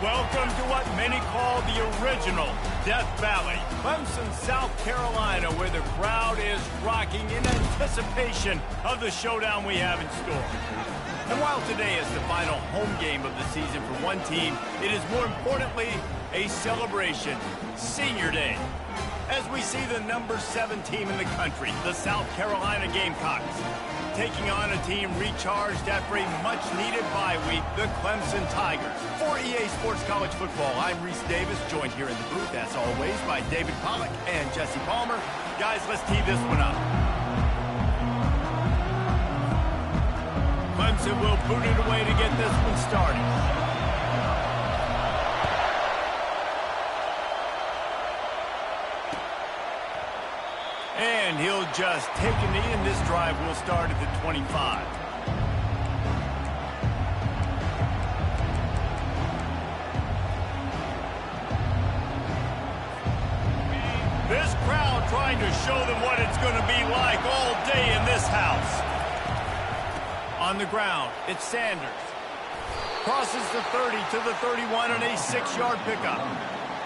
Welcome to what many call the original Death Valley, Clemson, South Carolina, where the crowd is rocking in anticipation of the showdown we have in store. And while today is the final home game of the season for one team, it is more importantly a celebration, Senior Day, as we see the number 7 team in the country, the South Carolina Gamecocks, taking on a team recharged after a much-needed bye week, the Clemson Tigers. For EA Sports College Football, I'm Reese Davis, joined here in the booth, as always, by David Pollack and Jesse Palmer. Guys, let's tee this one up. Clemson will boot it away to get this one started. And he'll just take a knee, and this drive will start at the 25. This crowd trying to show them what it's going to be like all day in this house. On the ground, it's Sanders. Crosses the 30 to the 31 on a 6-yard pickup.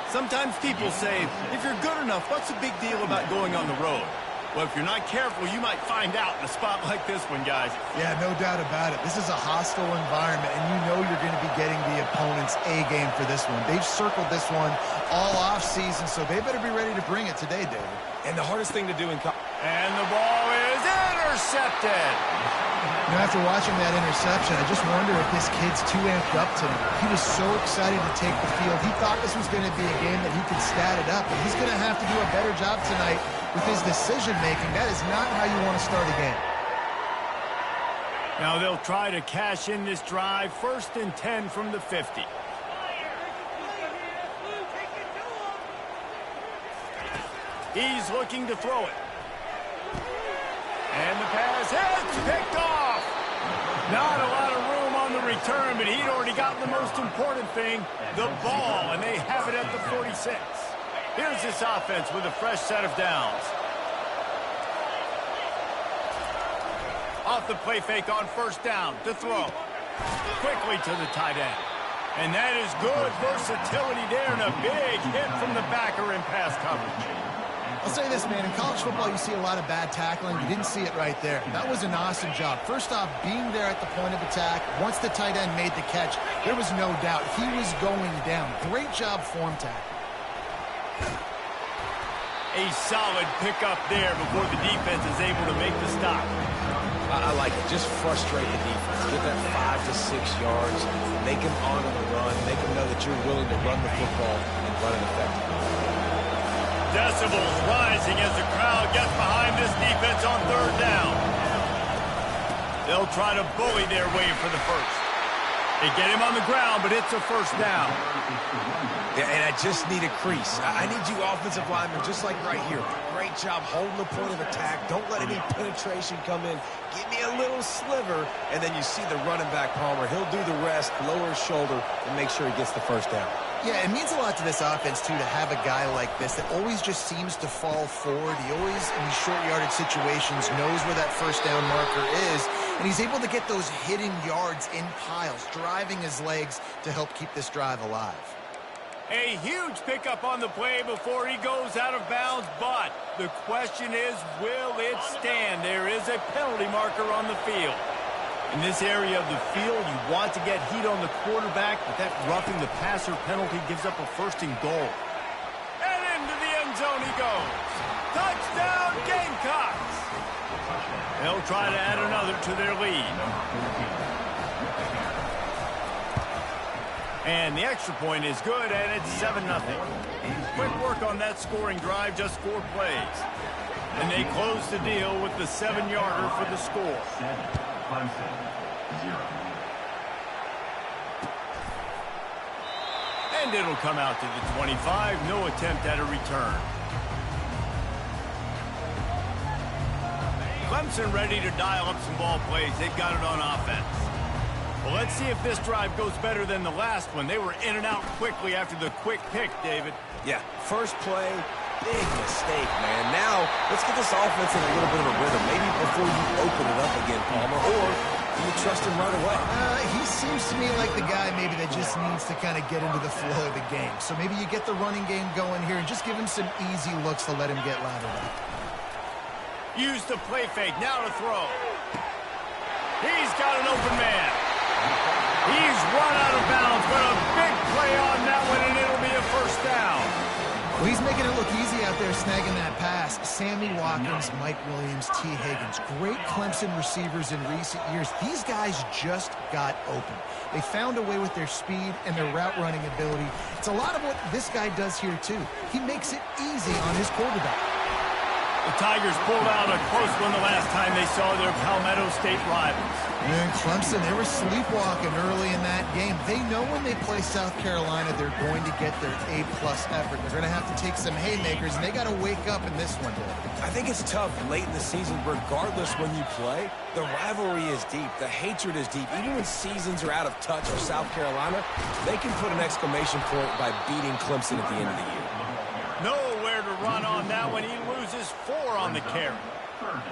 Sometimes people say, if you're good enough, what's the big deal about going on the road? Well, if you're not careful, you might find out in a spot like this one, guys. Yeah, no doubt about it. This is a hostile environment, and you know you're going to be getting the opponent's A-game for this one. They've circled this one all off-season, so they better be ready to bring it today, David. And the hardest thing to do in college. And the ball is intercepted. You know, after watching that interception, I just wonder if this kid's too amped up tonight. He was so excited to take the field. He thought this was going to be a game that he could stat it up, and he's going to have to do a better job tonight with his decision-making. That is not how you want to start a game. Now they'll try to cash in this drive, 1st and 10 from the 50. He's looking to throw it. And the pass hits, picked off. Not a lot of room on the return, but he'd already got the most important thing, the ball, and they have it at the 46. Here's this offense with a fresh set of downs. Off the play fake on 1st down to throw. Quickly to the tight end. And that is good versatility there and a big hit from the backer in pass coverage. I'll say this, man. In college football, you see a lot of bad tackling. You didn't see it right there. That was an awesome job. First off, being there at the point of attack. Once the tight end made the catch, there was no doubt he was going down. Great job form tackle. A solid pickup there before the defense is able to make the stop. I like it. Just frustrate the defense. Get that 5 to 6 yards. Make them honor the run. Make them know that you're willing to run the football and run it effectively. Decibels rising as the crowd gets behind this defense on 3rd down. They'll try to bully their way for the first. They get him on the ground, but it's a 1st down. Yeah, and I just need a crease. I need you offensive linemen, just like right here. Great job holding the point of attack. Don't let any penetration come in. Give me a little sliver, and then you see the running back, Palmer. He'll do the rest, lower his shoulder, and make sure he gets the 1st down. Yeah, it means a lot to this offense, too, to have a guy like this that always just seems to fall forward. He always, in these short yardage situations, knows where that 1st down marker is, and he's able to get those hidden yards in piles, driving his legs to help keep this drive alive. A huge pickup on the play before he goes out of bounds, but the question is, will it stand? There is a penalty marker on the field. In this area of the field, you want to get heat on the quarterback, but that roughing the passer penalty gives up a 1st and goal. And into the end zone he goes. Touchdown, Gamecocks! They'll try to add another to their lead. And the extra point is good, and it's 7-0. Quick work on that scoring drive, just 4 plays. And they close the deal with the 7-yarder for the score. And it'll come out to the 25. No attempt at a return. Clemson ready to dial up some ball plays. They've got it on offense. Well, let's see if this drive goes better than the last one. They were in and out quickly after the quick pick, David. Yeah, first play, big mistake, man. Now Let's get this offense in a little bit of a rhythm, maybe before you open it up again, Palmer, or do you trust him right away? He seems to me like the guy maybe that just needs to kind of get into the flow of the game. So maybe you get the running game going here and just give him some easy looks to let him get lathered up. Use the play fake, now to throw. He's got an open man. He's run out of bounds, but a big play on that one, and it'll be a first down. Well, he's making it look easy out there snagging that pass. Sammy Watkins, Mike Williams, T. Higgins. Great Clemson receivers in recent years. These guys just got open. They found a way with their speed and their route running ability. It's a lot of what this guy does here, too. He makes it easy on his quarterback. The Tigers pulled out a close one the last time they saw their Palmetto State rivals. And Clemson, they were sleepwalking early in that game. They know when they play South Carolina, they're going to get their A-plus effort. They're going to have to take some haymakers, and they got to wake up in this one. I think it's tough late in the season, regardless when you play. The rivalry is deep. The hatred is deep. Even when seasons are out of touch for South Carolina, they can put an exclamation point by beating Clemson at the end of the year. Nowhere to run on that one. He loses 4 on the carry.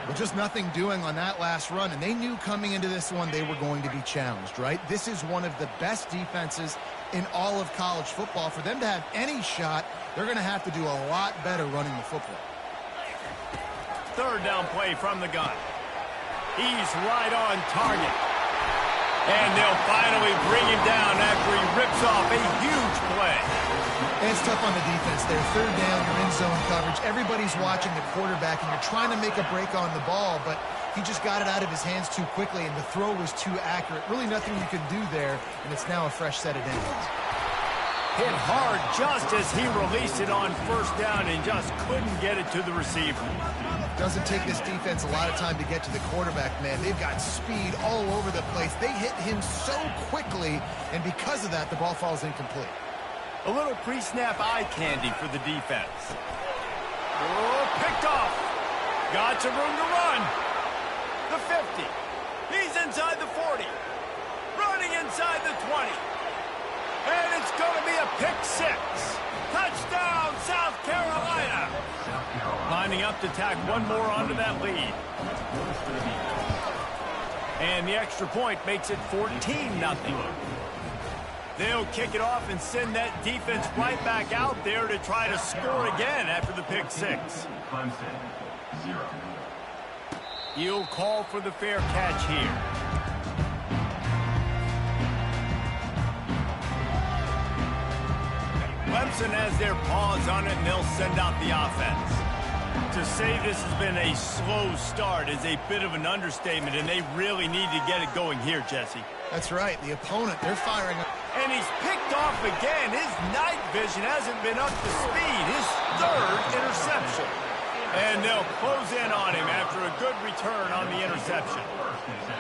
Well, just nothing doing on that last run, and they knew coming into this one they were going to be challenged, right? This is one of the best defenses in all of college football. For them to have any shot, they're going to have to do a lot better running the football. Third down play from the gun. He's right on target. And they'll finally bring him down after he rips off a huge play. And it's tough on the defense there. Third down, you're in zone coverage. Everybody's watching the quarterback, and you're trying to make a break on the ball, but he just got it out of his hands too quickly, and the throw was too accurate. Really nothing you could do there, and it's now a fresh set of downs. Hit hard just as he released it on first down and just couldn't get it to the receiver. Doesn't take this defense a lot of time to get to the quarterback, man. They've got speed all over the place. They hit him so quickly, and because of that, the ball falls incomplete. A little pre-snap eye candy for the defense. Oh, picked off. Got some room to run. The 50. He's inside the 40. Running inside the 20. And it's going to be a pick 6. Touchdown, South Carolina. Lining up to tack one more onto that lead. And the extra point makes it 14-0. They'll kick it off and send that defense right back out there to try to score again after the pick 6. You'll call for the fair catch here. Clemson has their paws on it, and they'll send out the offense. To say this has been a slow start is a bit of an understatement, and they really need to get it going here, Jesse. That's right. The opponent, they're firing up. And he's picked off again. His night vision hasn't been up to speed. His 3rd interception. And they'll close in on him after a good return on the interception.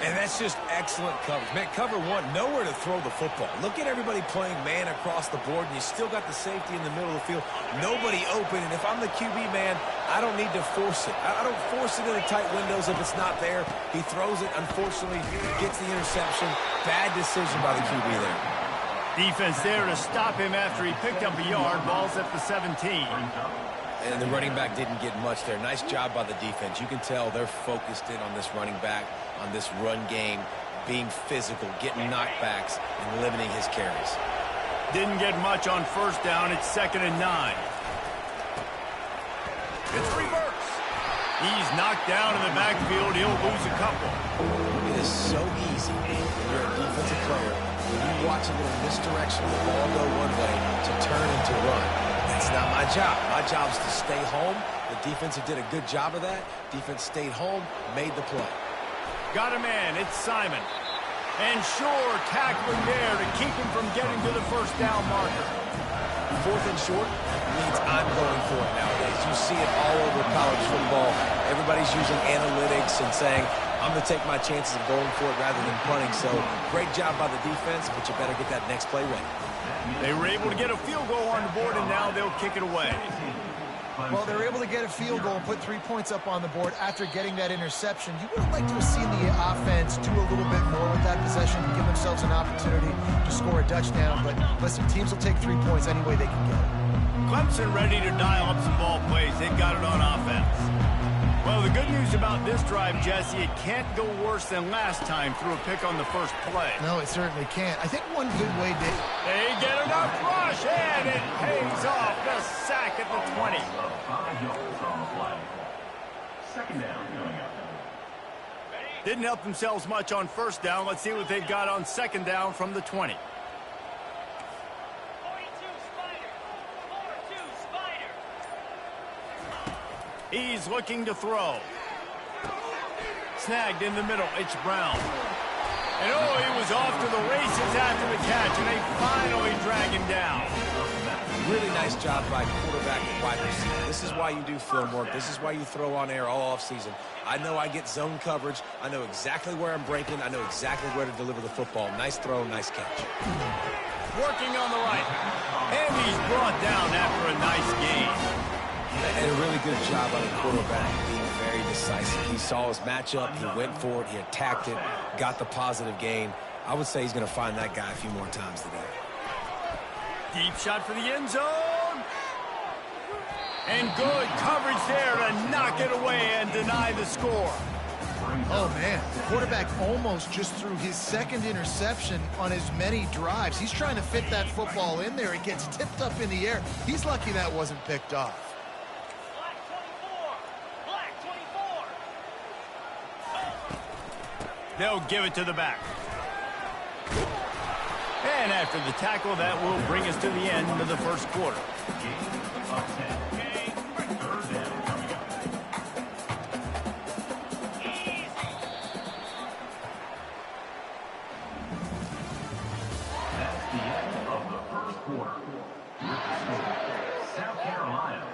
And that's just excellent coverage. Man, cover 1, nowhere to throw the football. Look at everybody playing man across the board, and you still got the safety in the middle of the field. Nobody open, and if I'm the QB man, I don't need to force it. I don't force it in the tight windows if it's not there. He throws it, unfortunately, gets the interception. Bad decision by the QB there. Defense there to stop him after he picked up a yard. Ball's at the 17. And the running back didn't get much there. Nice job by the defense. You can tell they're focused in on this running back, on this run game, being physical, getting knockbacks, and limiting his carries. Didn't get much on first down. It's 2nd and 9. It's reverse. He's knocked down in the backfield. He'll lose a couple. It is so easy when you're a defensive player, when you watch a little misdirection, the ball go one way, to turn and to run. That's not my job. My job is to stay home. The defensive did a good job of that. Defense stayed home, made the play. Got a man. It's Simon. And Shore tackling there to keep him from getting to the first down marker. 4th and short means I'm going for it nowadays. You see it all over college football. Everybody's using analytics and saying, I'm going to take my chances of going for it rather than punting. So great job by the defense, but you better get that next play ready. They were able to get a field goal on the board, and now they'll kick it away. Well, they're able to get a field goal and put 3 points up on the board after getting that interception. You would have liked to have seen the offense do a little bit more with that possession and give themselves an opportunity to score a touchdown. But listen, teams will take 3 points any way they can get it. Clemson ready to dial up some ball plays. They've got it on offense. the good news about this drive, Jesse, it can't go worse than last time through a pick on the first play. No, it certainly can't. I think one good way to... They get enough rush, and it pays off. The sack at the 20. 5 yards on the play. Second down coming up. Didn't help themselves much on first down. Let's see what they've got on second down from the 20. 42 Spider. 42 Spider. He's looking to throw. Snagged in the middle. It's Brown. And oh, he was off to the races after the catch, and they finally drag him down. Really nice job by quarterback and wide receiver. This is why you do film work. This is why you throw on air all offseason. I know I get zone coverage. I know exactly where I'm breaking. I know exactly where to deliver the football. Nice throw, nice catch. Working on the right. And he's brought down after a nice gain. And a really good job on the quarterback being very decisive. He saw his matchup. He went for it. He attacked it. Got the positive gain. I would say he's going to find that guy a few more times today. Deep shot for the end zone. And good coverage there to knock it away and deny the score. Oh, man. The quarterback almost just threw his second interception on as many drives. He's trying to fit that football in there. It gets tipped up in the air. He's lucky that wasn't picked off. Black 24. They'll give it to the back. And after the tackle, that will bring us to the end of the first quarter. That's the end of the first quarter. With the score, South Carolina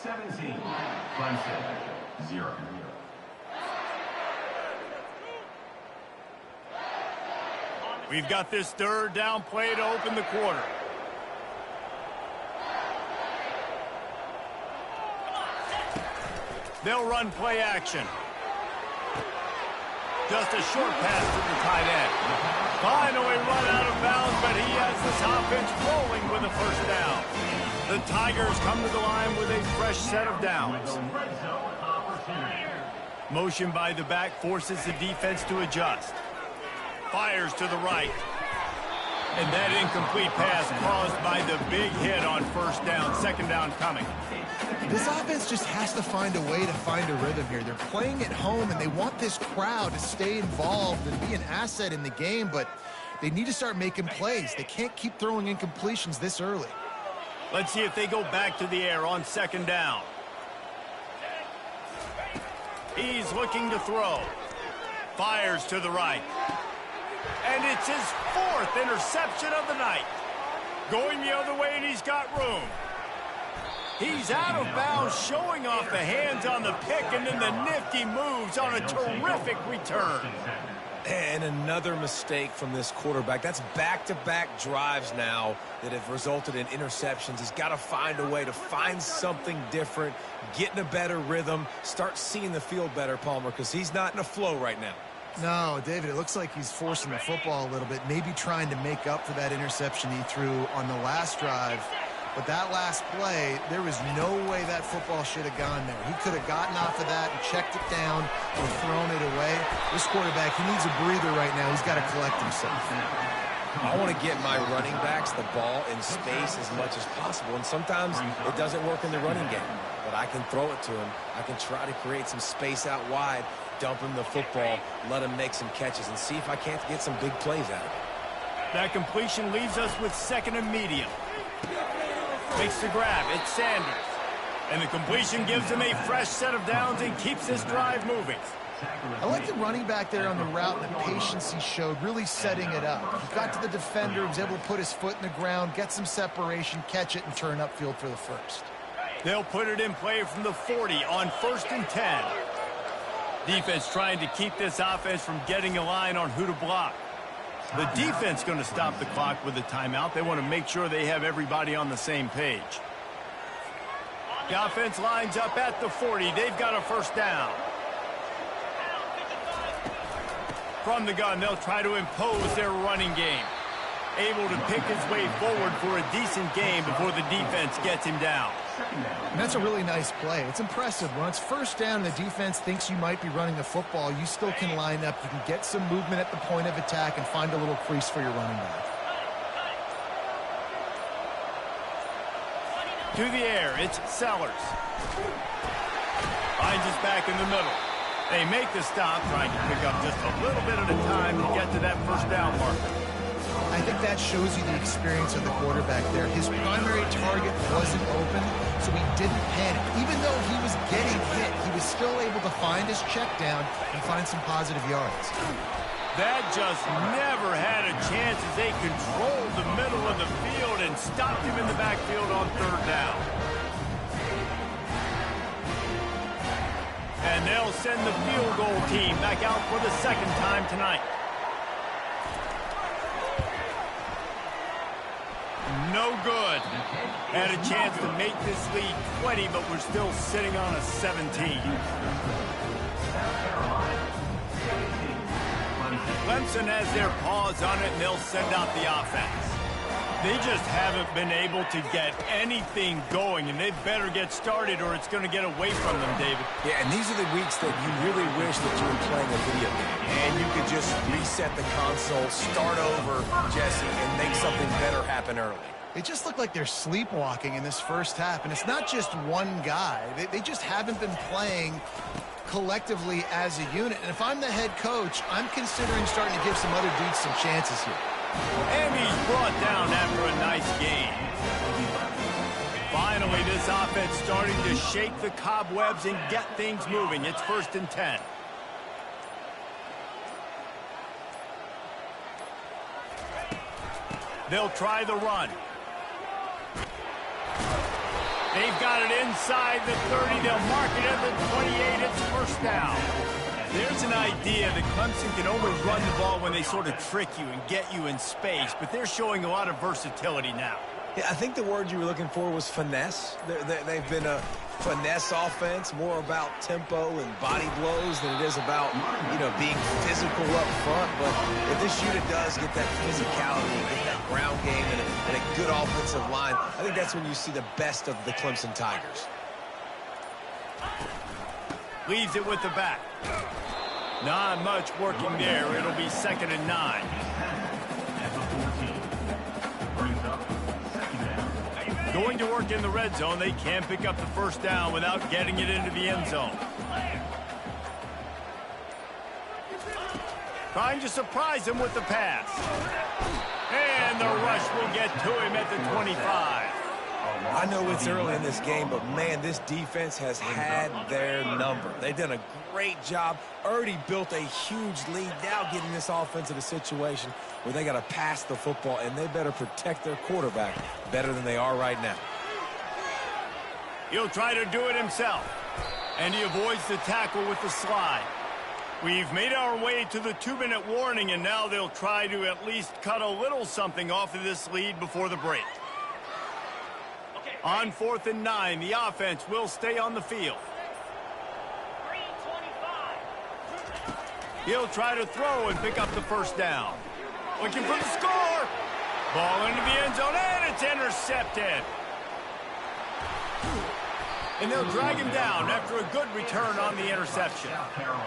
17, Clemson 0. We've got this third down play to open the quarter. They'll run play action. Just a short pass to the tight end. Finally run out of bounds, but he has this offense rolling with a first down. The Tigers come to the line with a fresh set of downs. Motion by the back forces the defense to adjust. Fires to the right. And that incomplete pass caused by the big hit on first down. Second down coming. This offense just has to find a way to find a rhythm here. They're playing at home, and they want this crowd to stay involved and be an asset in the game, but they need to start making plays. They can't keep throwing incompletions this early. Let's see if they go back to the air on second down. He's looking to throw. Fires to the right. And it's his fourth interception of the night. Going the other way, and he's got room. He's out of bounds, showing off the hands on the pick, and then the nifty moves on a terrific return. And another mistake from this quarterback. That's back-to-back drives now that have resulted in interceptions. He's got to find a way to find something different, get in a better rhythm, start seeing the field better, Palmer, because he's not in a flow right now. No, David, it looks like he's forcing the football a little bit, maybe trying to make up for that interception he threw on the last drive. But that last play, there was no way that football should have gone there. He could have gotten off of that and checked it down or thrown it away. This quarterback, he needs a breather right now. He's got to collect himself. I want to get my running backs the ball in space as much as possible, and sometimes it doesn't work in the running game. But I can throw it to him. I can try to create some space out wide, dump him the football, let him make some catches, and see if I can't get some big plays out of it. That completion leaves us with second and medium. Makes the grab. It's Sanders. And the completion gives him a fresh set of downs and keeps this drive moving. I like the running back there on the route and the patience he showed, really setting it up. He got to the defender, he was able to put his foot in the ground, get some separation, catch it, and turn upfield for the first. They'll put it in play from the 40 on 1st and 10. Defense trying to keep this offense from getting a line on who to block. The defense going to stop the clock with a timeout. They want to make sure they have everybody on the same page. The offense lines up at the 40. They've got a first down. From the gun, they'll try to impose their running game. Able to pick his way forward for a decent game before the defense gets him down. second down. And that's a really nice play. It's impressive. When it's first down and the defense thinks you might be running the football, you still can line up. You can get some movement at the point of attack and find a little crease for your running back. To the air, it's Sellers. Finds his back in the middle. They make the stop, trying to pick up just a little bit at a time to get to that first down marker. I think that shows you the experience of the quarterback there. His primary target wasn't open, so he didn't panic. Even though he was getting hit, he was still able to find his check down and find some positive yards. That just never had a chance as they controlled the middle of the field and stopped him in the backfield on third down. And they'll send the field goal team back out for the second time tonight. No good. Had a chance to make this lead 20, but we're still sitting on a 17. Clemson has their paws on it, and they'll send out the offense. They just haven't been able to get anything going, and they better get started or it's going to get away from them, David. Yeah, and these are the weeks that you really wish that you were playing a video game. And you could just reset the console, start over, Jesse, and make something better happen early. They just look like they're sleepwalking in this first half, and it's not just one guy. They just haven't been playing collectively as a unit. And if I'm the head coach, I'm considering starting to give some other dudes some chances here. And he's brought down after a nice game. Finally, this offense starting to shake the cobwebs and get things moving. It's 1st and 10. They'll try the run. They've got it inside the 30. They'll mark it at the 28. It's first down. There's an idea that Clemson can only run the ball when they sort of trick you and get you in space, but they're showing a lot of versatility now. Yeah, I think the word you were looking for was finesse. They've been a finesse offense, more about tempo and body blows than it is about, being physical up front. But if this unit does get that physicality, get that ground game, and a good offensive line, I think that's when you see the best of the Clemson Tigers. Leaves it with the back. Not much working there. It'll be 2nd and 9. Going to work in the red zone. They can't pick up the first down without getting it into the end zone. Trying to surprise him with the pass. And the rush will get to him at the 25. I know it's early in this game, but, man, this defense has had their number. They've done a great job, already built a huge lead, now getting this offense in a situation where they got to pass the football, and they better protect their quarterback better than they are right now. He'll try to do it himself, and he avoids the tackle with the slide. We've made our way to the 2-minute warning, and now they'll try to at least cut a little something off of this lead before the break. On 4th and 9, the offense will stay on the field. He'll try to throw and pick up the first down. Looking for the score. Ball into the end zone, and it's intercepted. And they'll drag him down after a good return on the interception.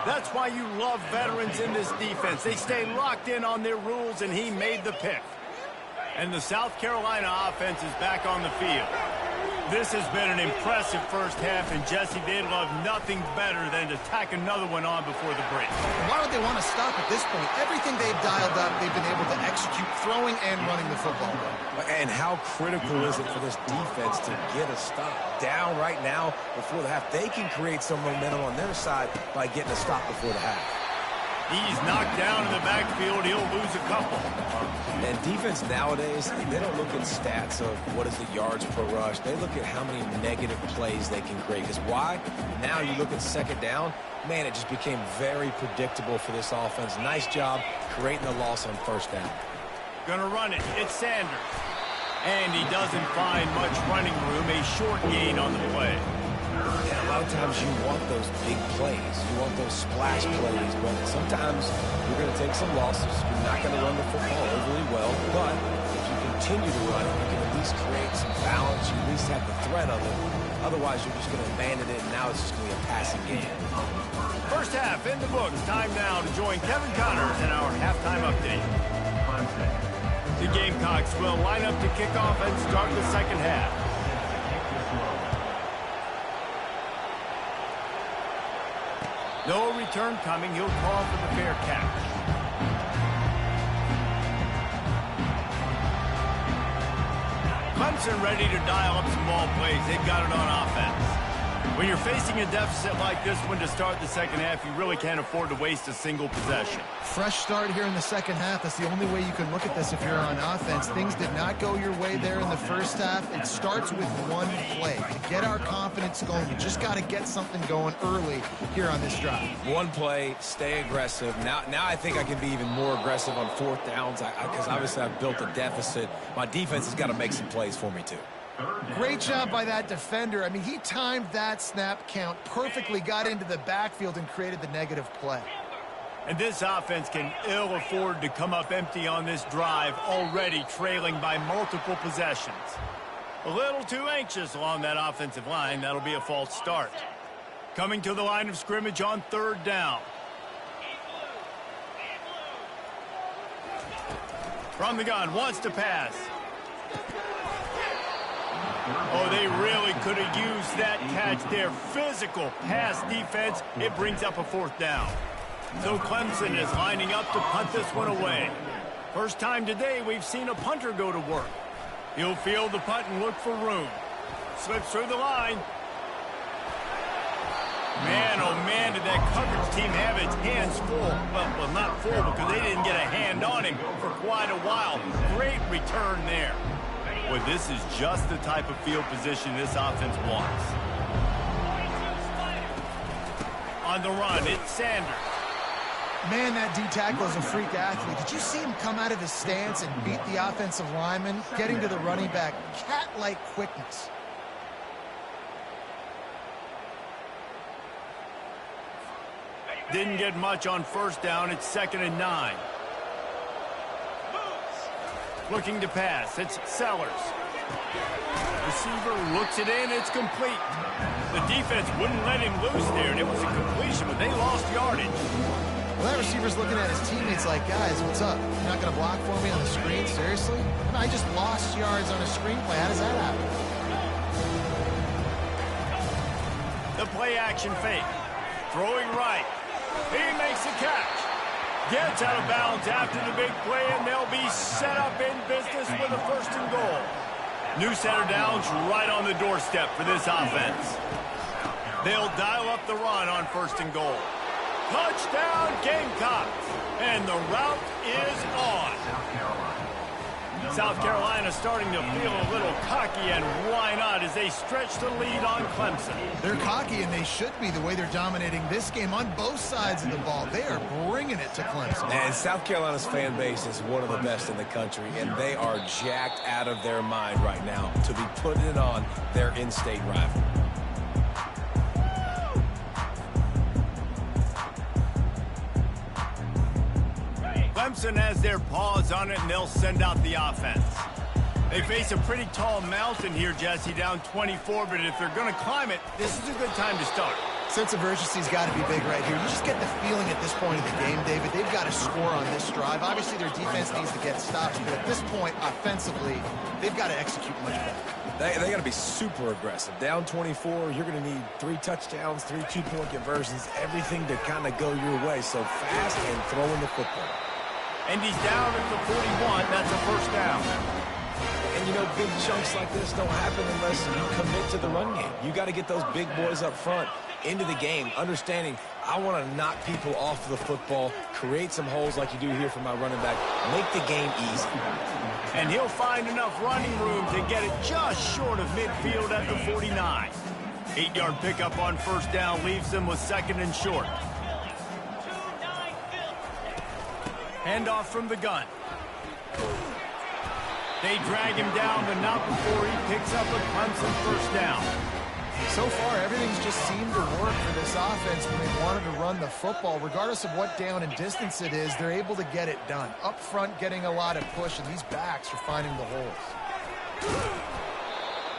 That's why you love veterans in this defense. They stay locked in on their rules, and he made the pick. And the South Carolina offense is back on the field. This has been an impressive first half, and Jesse, they'd love nothing better than to tack another one on before the break. Why would they want to stop at this point? Everything they've dialed up, they've been able to execute throwing and running the football. And how critical is it for this defense to get a stop? Down right now before the half. They can create some momentum on their side by getting a stop before the half. He's knocked down in the backfield. He'll lose a couple. And defense nowadays, they don't look at stats of what is the yards per rush. They look at how many negative plays they can create. Because why? Now you look at 2nd down, man, it just became very predictable for this offense. Nice job creating the loss on 1st down. Gonna run it. It's Sanders. And he doesn't find much running room. A short gain on the play. And a lot of times you want those big plays. You want those splash plays. But sometimes you're going to take some losses. You're not going to run the football overly well. But if you continue to run it, you can at least least create some balance. You at least have the threat of it. Otherwise, you're just going to abandon it, and now it's just going to be a passing game. First half in the books. Time now to join Kevin Connors in our halftime update. The Gamecocks will line up to kick off and start the second half. No return coming. He'll call for the fair catch. Clemson ready to dial up some ball plays. They've got it on offense. When you're facing a deficit like this one to start the second half, you really can't afford to waste a single possession. Fresh start here in the second half. That's the only way you can look at this if you're on offense. Things did not go your way there in the first half. It starts with one play. To get our confidence going, you just got to get something going early here on this drive. One play, stay aggressive. Now I think I can be even more aggressive on fourth downs because obviously I've built a deficit. My defense has got to make some plays for me too. Great job by that defender. I mean, he timed that snap count perfectly, got into the backfield and created the negative play. And this offense can ill afford to come up empty on this drive, already trailing by multiple possessions. A little too anxious along that offensive line. That'll be a false start. Coming to the line of scrimmage on third down. From the gun, wants to pass. Oh, they really could have used that catch there. Physical pass defense. It brings up a fourth down. So Clemson is lining up to punt this one away. First time today we've seen a punter go to work. He'll field the punt and look for room. Slips through the line. Man, oh man, did that coverage team have its hands full. Well, not full because they didn't get a hand on him for quite a while. Great return there. Well, this is just the type of field position this offense wants. On the run, it's Sanders. Man, that D-tackle is a freak athlete. Did you see him come out of his stance and beat the offensive lineman, getting to the running back? Cat-like quickness. Didn't get much on first down. It's 2nd and 9. Looking to pass. It's Sellers. Receiver looks it in. It's complete. The defense wouldn't let him loose there, and it was a completion, but they lost yardage. Well, that receiver's looking at his teammates like, guys, what's up? You're not going to block for me on the screen? Seriously? I just lost yards on a screenplay. How does that happen? The play action fake. Throwing right. He makes the catch. Gets out of bounds after the big play, and they'll be set up in business with a 1st and goal. New set of downs right on the doorstep for this offense. They'll dial up the run on 1st and goal. Touchdown Gamecocks, and the route is on. South Carolina starting to feel a little cocky, and why not, as they stretch the lead on Clemson. They're cocky, and they should be the way they're dominating this game on both sides of the ball. They are bringing it to Clemson. And South Carolina's fan base is one of the best in the country, and they are jacked out of their mind right now to be putting it on their in-state rival. Clemson has their paws on it, and they'll send out the offense. They face a pretty tall mountain here, Jesse, down 24, but if they're going to climb it, this is a good time to start. Sense of urgency's got to be big right here. You just get the feeling at this point of the game, David, they've got to score on this drive. Obviously, their defense needs to get stops, but at this point, offensively, they've got to execute much better. They got to be super aggressive. Down 24, you're going to need 3 touchdowns, 3 two-point conversions, everything to kind of go your way. So fast and throwing the football. And he's down at the 41. That's a 1st down. And, you know, big chunks like this don't happen unless you commit to the run game. You got to get those big boys up front into the game, understanding I want to knock people off the football, create some holes like you do here for my running back, make the game easy. And he'll find enough running room to get it just short of midfield at the 49. 8-yard pickup on 1st down leaves them with 2nd and short. Handoff from the gun. They drag him down, but not before he picks up a Clemson 1st down. So far, everything's just seemed to work for this offense when they wanted to run the football. Regardless of what down and distance it is, they're able to get it done. Up front, getting a lot of push, and these backs are finding the holes.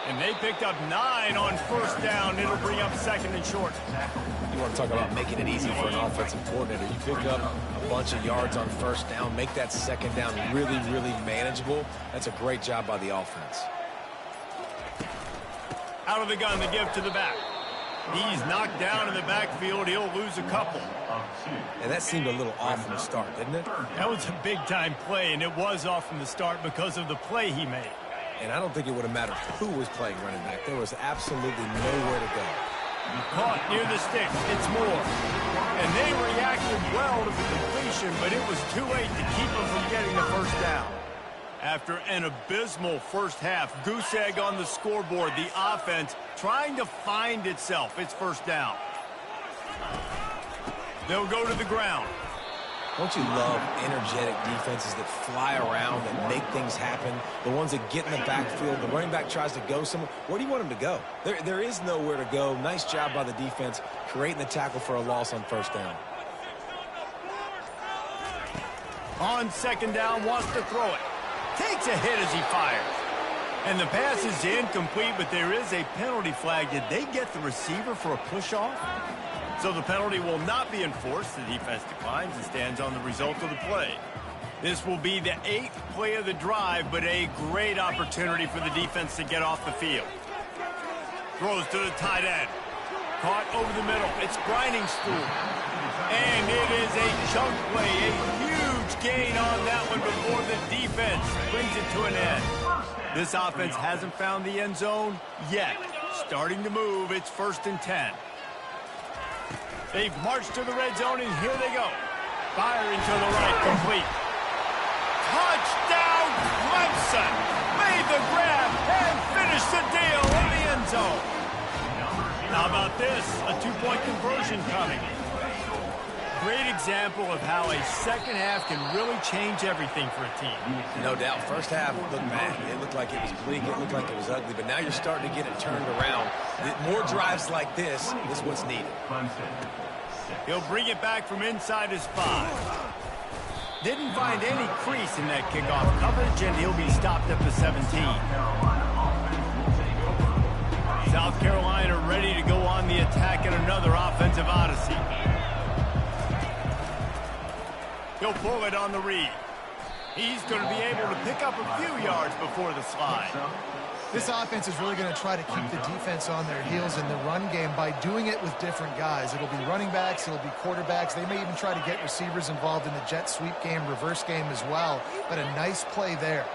And they picked up 9 on first down. It'll bring up second and short. You want to talk about making it easy for an offensive coordinator. You pick up a bunch of yards on first down, make that second down really, really manageable. That's a great job by the offense. Out of the gun, the give to the back. He's knocked down in the backfield. He'll lose a couple. And that seemed a little off from the start, didn't it? That was a big-time play, and it was off from the start because of the play he made. And I don't think it would have mattered who was playing running back. There was absolutely nowhere to go. Caught near the sticks. It's Moore. And they reacted well to the completion, but it was too late to keep them from getting the first down. After an abysmal first half, goose egg on the scoreboard, the offense trying to find itself. It's first down. They'll go to the ground. Don't you love energetic defenses that fly around and make things happen? The ones that get in the backfield, the running back tries to go somewhere. Where do you want him to go? There is nowhere to go. Nice job by the defense creating the tackle for a loss on first down. On second down, wants to throw it. Takes a hit as he fires. And the pass is incomplete, but there is a penalty flag. Did they get the receiver for a push-off? So the penalty will not be enforced. The defense declines and stands on the result of the play. This will be the 8th play of the drive, but a great opportunity for the defense to get off the field. Throws to the tight end. Caught over the middle. It's grinding stool. And it is a chunk play, a huge gain on that one before the defense brings it to an end. This offense hasn't found the end zone yet. Starting to move. It's 1st and 10. They've marched to the red zone, and here they go. Firing to the right, complete. Touchdown, Clemson! Made the grab and finished the deal in the end zone. How about this? A 2-point conversion coming. Great example of how a second half can really change everything for a team. No doubt. First half looked bad. It looked like it was bleak. It looked like it was ugly. But now you're starting to get it turned around. More drives like this is what's needed. He'll bring it back from inside his 5. Didn't find any crease in that kickoff coverage, and he'll be stopped at the 17. South Carolina ready to go on the attack in another offensive odyssey. He'll pull it on the read. He's going to be able to pick up a few yards before the slide. This offense is really going to try to keep the defense on their heels in the run game by doing it with different guys. It'll be running backs, it'll be quarterbacks. They may even try to get receivers involved in the jet sweep game, reverse game as well. But a nice play there.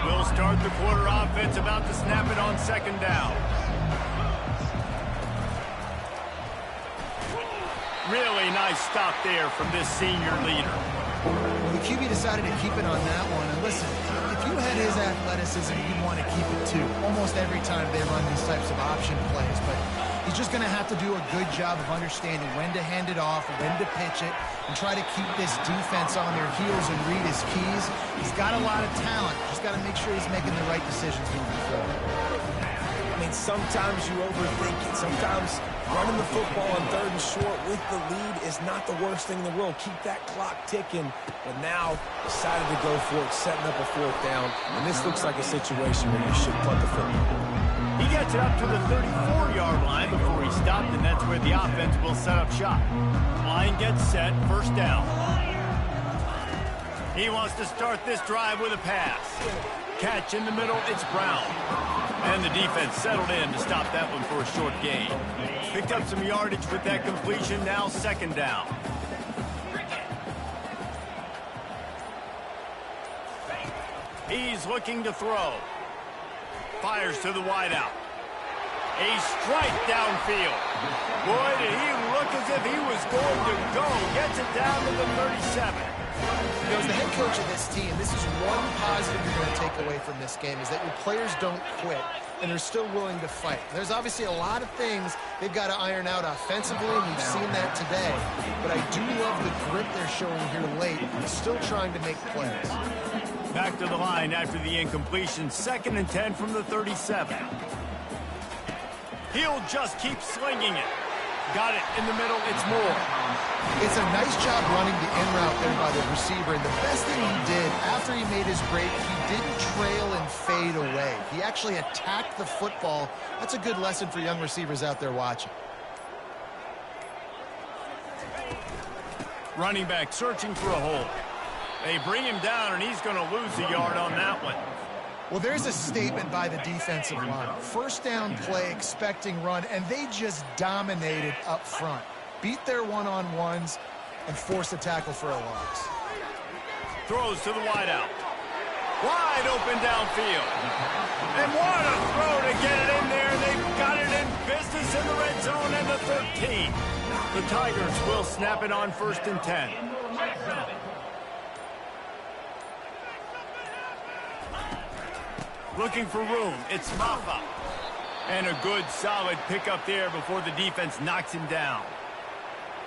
We'll start the quarter offense, about to snap it on second down. Really nice stop there from this senior leader. Well, the QB decided to keep it on that one. And listen, if you had his athleticism, you'd want to keep it too. Almost every time they run these types of option plays. But he's just going to have to do a good job of understanding when to hand it off, when to pitch it, and try to keep this defense on their heels and read his keys. He's got a lot of talent. Just got to make sure he's making the right decisions moving forward. I mean, sometimes you overthink it. Sometimes running the football on 3rd and short with the lead is not the worst thing in the world. Keep that clock ticking. But now decided to go for it, setting up a 4th down. And this looks like a situation where you should punt the football. He gets it up to the 34-yard line before he stopped, and that's where the offense will set up shop. Line gets set, 1st down. He wants to start this drive with a pass. Catch in the middle, it's Brown. And the defense settled in to stop that one for a short gain. Picked up some yardage with that completion, now 2nd down. He's looking to throw. Fires to the wideout. A strike downfield. Boy, did he look as if he was going to go. Gets it down to the 37. You know, as the head coach of this team, this is one positive you're going to take away from this game, is that your players don't quit and they're still willing to fight. There's obviously a lot of things they've got to iron out offensively, and we've seen that today. But I do love the grit they're showing here late, still trying to make plays. Back to the line after the incompletion. 2nd and 10 from the 37. He'll just keep slinging it. Got it in the middle. It's more. It's a nice job running the in route there by the receiver, and the best thing he did after he made his break, he didn't trail and fade away. He actually attacked the football. That's a good lesson for young receivers out there watching. Running back searching for a hole. They bring him down, and he's going to lose a yard on that one. Well, there's a statement by the defensive line. First down play, expecting run, and they just dominated up front. Beat their one-on-ones and forced a tackle for a loss. Throws to the wideout. Wide open downfield. And what a throw to get it in there. They've got it in business in the red zone and the 13. The Tigers will snap it on 1st and 10. Looking for room. It's Maffa. And a good, solid pickup there before the defense knocks him down.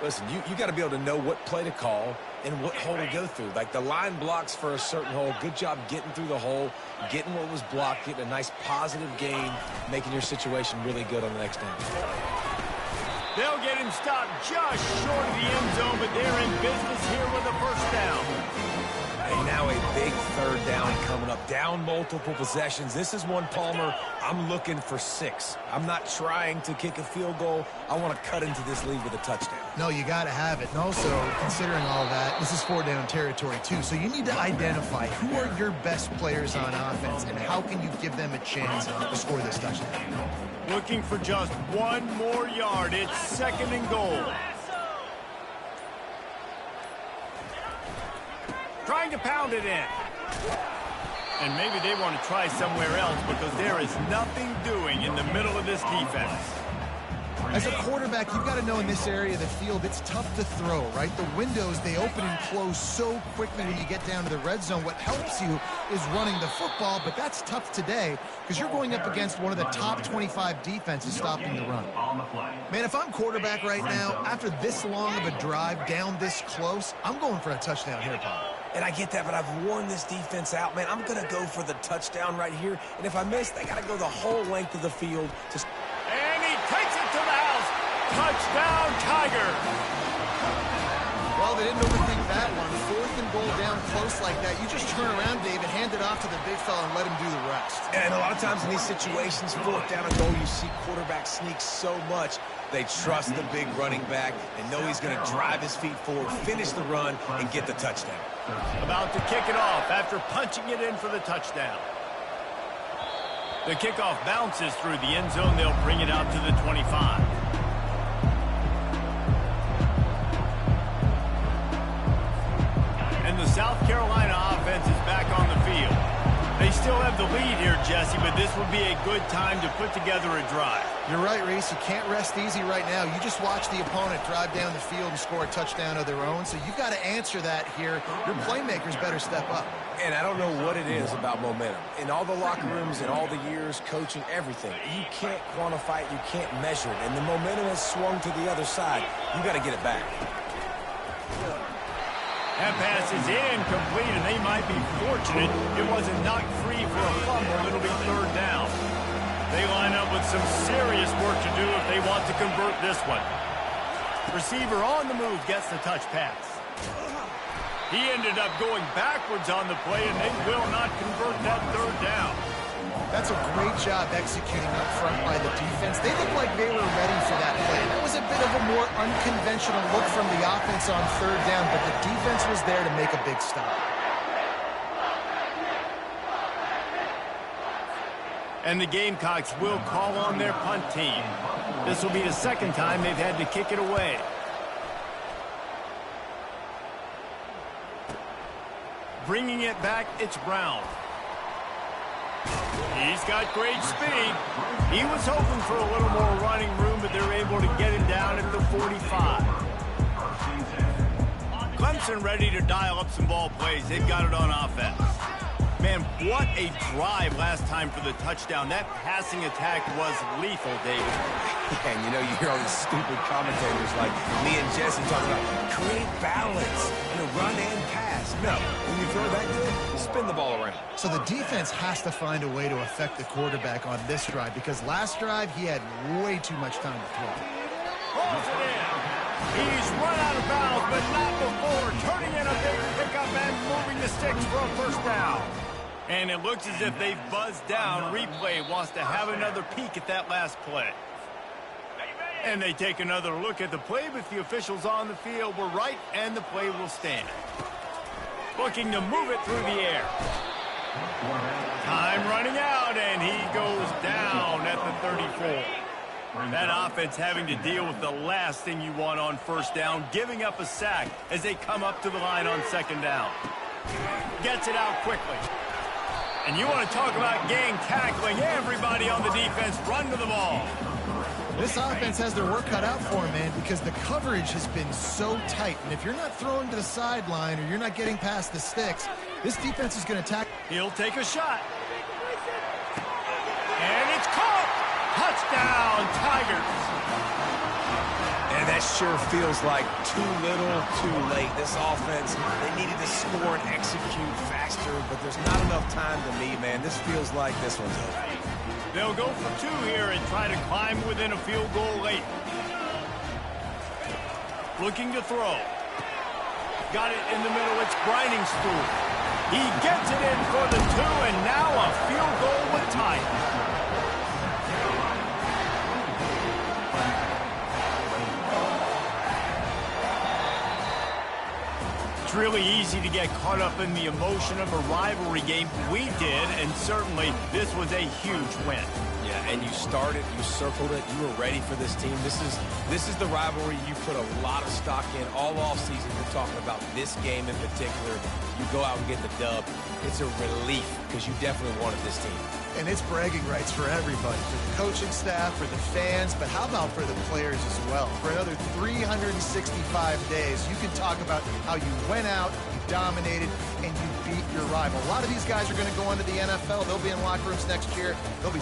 Listen, you got to be able to know what play to call and what hole to go through. Like the line blocks for a certain hole. Good job getting through the hole, getting what was blocked, getting a nice positive gain, making your situation really good on the next down. They'll get him stopped just short of the end zone, but they're in business here with a first down. And now a big 3rd down coming up. Down multiple possessions. This is one, Palmer, I'm looking for 6. I'm not trying to kick a field goal. I want to cut into this lead with a touchdown. No, you got to have it. And also, considering all that, this is 4-down territory too. So you need to identify who are your best players on offense and how can you give them a chance to score this touchdown. Looking for just one more yard. It's 2nd and goal. Trying to pound it in. And maybe they want to try somewhere else because there is nothing doing in the middle of this defense. As a quarterback, you've got to know in this area of the field, it's tough to throw, right? The windows, they open and close so quickly when you get down to the red zone. What helps you is running the football, but that's tough today because you're going up against one of the top 25 defenses stopping the run. Man, if I'm quarterback right now, after this long of a drive down this close, I'm going for a touchdown here, Paul. And I get that, but I've worn this defense out, man. I'm going to go for the touchdown right here. And if I miss, they got to go the whole length of the field. And he takes it to the house. Touchdown, Tiger. Well, they didn't overthink that one. 4th and goal down close like that. You just turn around, Dave, and hand it off to the big fella and let him do the rest. And a lot of times in these situations, 4th down and goal, you see quarterbacks sneak so much. They trust the big running back and know he's going to drive his feet forward, finish the run, and get the touchdown. About to kick it off after punching it in for the touchdown. The kickoff bounces through the end zone. They'll bring it out to the 25. And the South Carolina offense is back on the field. They still have the lead here, Jesse, but this would be a good time to put together a drive. You're right, Reese. You can't rest easy right now. You just watch the opponent drive down the field and score a touchdown of their own, so you've got to answer that here. Your playmakers better step up. And I don't know what it is about momentum. In all the locker rooms, in all the years, coaching, everything, you can't quantify it, you can't measure it. And the momentum has swung to the other side. You got to get it back. That pass is incomplete, and they might be fortunate it wasn't knocked free for a fumble. It'll be 3rd down. They line up with some serious work to do if they want to convert this one. Receiver on the move gets the touch pass. He ended up going backwards on the play, and they will not convert that 3rd down. That's a great job executing up front by the defense. They looked like they were ready for that play. That was a bit of a more unconventional look from the offense on 3rd down, but the defense was there to make a big stop. And the Gamecocks will call on their punt team. This will be the 2nd time they've had to kick it away. Bringing it back, it's Brown. He's got great speed. He was hoping for a little more running room, but they're able to get him down at the 45. Clemson ready to dial up some ball plays. They've got it on offense. Man, what a drive last time for the touchdown. That passing attack was lethal, David. And you know, you hear all these stupid commentators like me and Jesse talking about create balance, run and pass. No. When you throw that good, spin the ball around. So the defense has to find a way to affect the quarterback on this drive because last drive he had way too much time to throw. Pulls it in. He's run out of bounds, but not before turning in a big pickup and moving the sticks for a first down. And it looks as if they've buzzed down. Replay wants to have another peek at that last play. And they take another look at the play, but the officials on the field were right, and the play will stand. Looking to move it through the air. Time running out, and he goes down at the 34. That offense having to deal with the last thing you want on first down, giving up a sack as they come up to the line on second down. Gets it out quickly. And you want to talk about gang tackling. Everybody on the defense run to the ball. This offense has their work cut out for them, man, because the coverage has been so tight. And if you're not throwing to the sideline or you're not getting past the sticks, this defense is going to attack. He'll take a shot. And it's caught. Touchdown, Tigers. And that sure feels like too little, too late. This offense, they needed to score and execute faster, but there's not enough time to me, man. This feels like this one's over. They'll go for two here and try to climb within a field goal late. Looking to throw. Got it in the middle. It's Grinding Stool. He gets it in for the two, and now a field goal would tie it. It's really easy to get caught up in the emotion of a rivalry game. We did, and certainly this was a huge win. Yeah, and you started, you circled it, you were ready for this team. This is the rivalry you put a lot of stock in all offseason. We're talking about this game in particular. You go out and get the dub. It's a relief because you definitely wanted this team. And it's bragging rights for everybody, for the coaching staff, for the fans, but how about for the players as well? For another 365 days, you can talk about how you went out, you dominated, and you beat your rival. A lot of these guys are going to go into the NFL. They'll be in locker rooms next year. They'll be